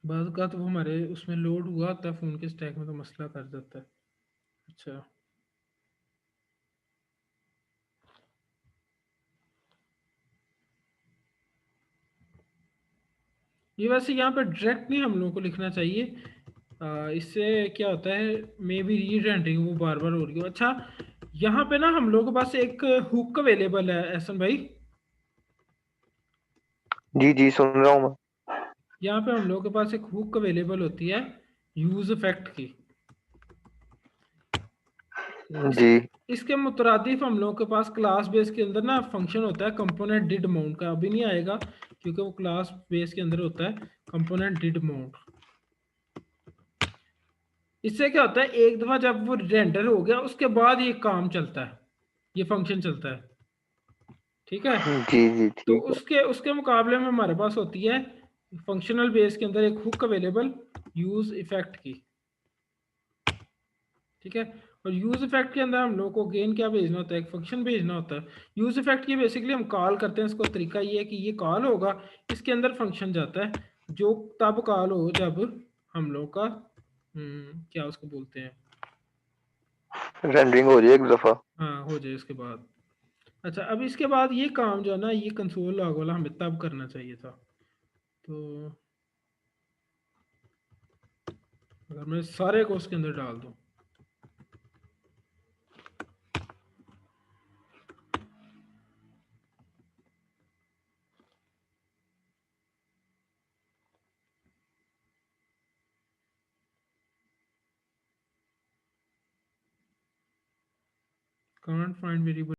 A: बाद का तो वो हमारे उसमें लोड हुआ होता है, फोन के स्टैक में, तो मसला कर देता है। अच्छा, ये वैसे यहाँ पे डायरेक्ट नहीं हम लोगों को लिखना चाहिए। इससे क्या होता है, मे बी रीरेंडरिंग वो बार बार हो रही हो। अच्छा, यहाँ पे ना हम लोगों के पास एक हुक अवेलेबल है एहसन भाई।
C: जी जी सुन रहा हूँ मैं।
A: यहाँ पे हम लोगों के पास एक हुक अवेलेबल होती है यूज इफेक्ट की।
C: जी
A: इसके मुतरादिफ हम लोगों के पास क्लास बेस के अंदर ना फंक्शन होता है कंपोनेंट डिड माउंट का। अभी नहीं आएगा क्योंकि वो क्लास बेस के अंदर होता है कंपोनेंट डिड माउंट। इससे क्या होता है, एक दफा जब वो रेंडर हो गया उसके बाद ये काम चलता है, ये फंक्शन चलता है। ठीक है।
C: जी जी
A: तो
C: ठीक है।
A: उसके उसके मुकाबले में हमारे पास होती है फंक्शनल बेस के अंदर एक हुक अवेलेबल यूज इफेक्ट की। ठीक है। और यूज इफेक्ट के अंदर हम लोग को गेन क्या भेजना होता है, एक फंक्शन भेजना होता है। यूज इफेक्ट की बेसिकली हम कॉल करते हैं इसको। तरीका ये है कि ये कॉल होगा, इसके अंदर फंक्शन जाता है जो तब कॉल हो जब हम लोग का क्या उसको बोलते हैं,
C: रेंडरिंग हो जाए एक दफा।
A: हाँ हो जाए इसके बाद। अच्छा, अब इसके बाद ये काम जो है ना, ये कंसोल लॉग वाला हमें तब करना चाहिए था। तो अगर मैं सारे को उसके अंदर डाल दूं, can't find variable